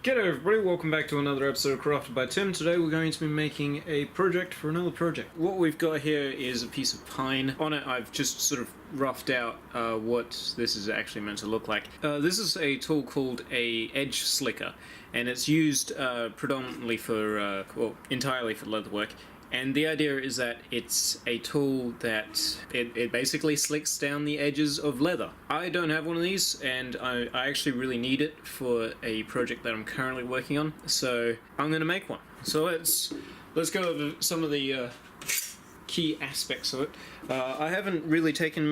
G'day everybody, welcome back to another episode of Crafted by Tim. Today we're going to be making a project for another project. What we've got here is a piece of pine. On it I've just sort of roughed out what this is actually meant to look like. This is a tool called a edge slicker, and it's used predominantly for, well, entirely for leather work. And the idea is that it's a tool that it basically slicks down the edges of leather. I don't have one of these, and I actually really need it for a project that I'm currently working on, so I'm going to make one. So let's go over some of the key aspects of it. I haven't really taken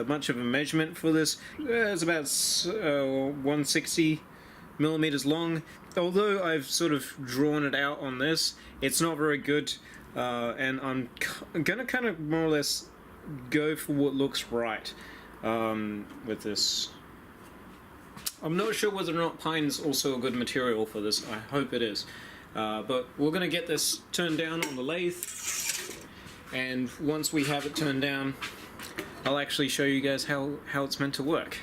much of a measurement for this. It's about 160 millimeters long. Although I've sort of drawn it out on this, it's not very good, and I'm gonna kind of more or less go for what looks right with this. I'm not sure whether or not pine's also a good material for this. I hope it is, but we're gonna get this turned down on the lathe, and once we have it turned down, I'll actually show you guys how it's meant to work.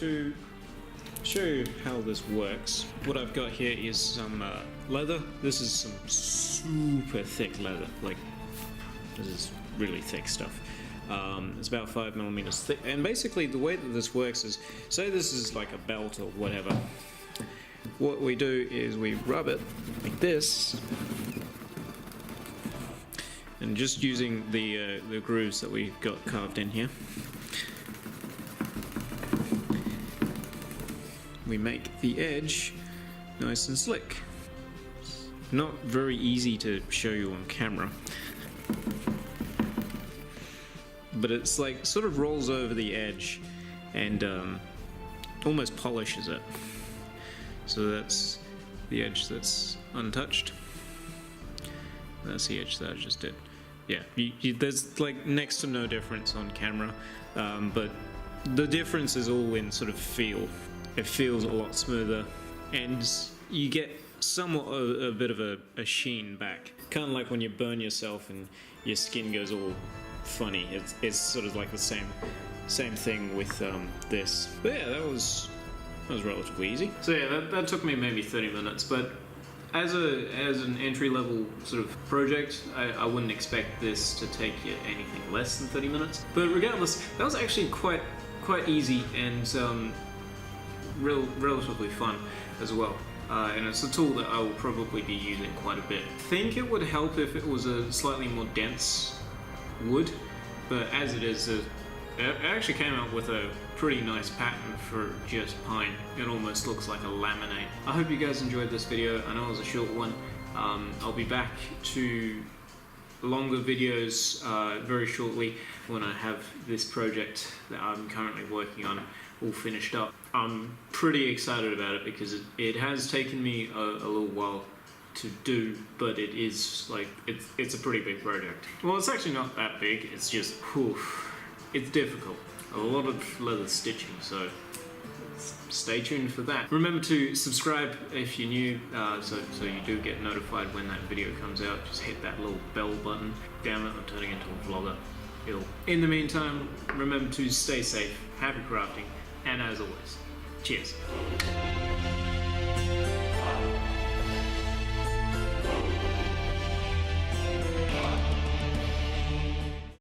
To show you how this works, what I've got here is some leather. This is some super thick leather, like this is really thick stuff. It's about 5 millimeters thick, and basically the way that this works is, say this is like a belt or whatever. What we do is we rub it like this, and just using the grooves that we've got carved in here, we make the edge nice and slick. Not very easy to show you on camera, but it's like sort of rolls over the edge and almost polishes it. So that's the edge that's untouched. That's the edge that I just did. Yeah, there's like next to no difference on camera, but the difference is all in sort of feel. It feels a lot smoother, and you get somewhat a bit of a sheen back. Kind of like when you burn yourself and your skin goes all funny. It's sort of like the same thing with this. But yeah, that was relatively easy. So yeah, that took me maybe 30 minutes, but as an entry-level sort of project, I wouldn't expect this to take you anything less than 30 minutes. But regardless, that was actually quite easy and relatively fun as well, and it's a tool that I will probably be using quite a bit. I think it would help if it was a slightly more dense wood, but as it is, it actually came out with a pretty nice pattern for just pine. It almost looks like a laminate. I hope you guys enjoyed this video. I know it was a short one. I'll be back to longer videos very shortly when I have this project that I'm currently working on all finished up. I'm pretty excited about it because it has taken me a little while to do, but it is like it's a pretty big project. Well, it's actually not that big, it's just it's difficult. A lot of leather stitching, so stay tuned for that. Remember to subscribe if you're new, so you do get notified when that video comes out. Just hit that little bell button. Damn it, I'm turning into a vlogger. In the meantime, remember to stay safe, happy crafting, and as always, cheers.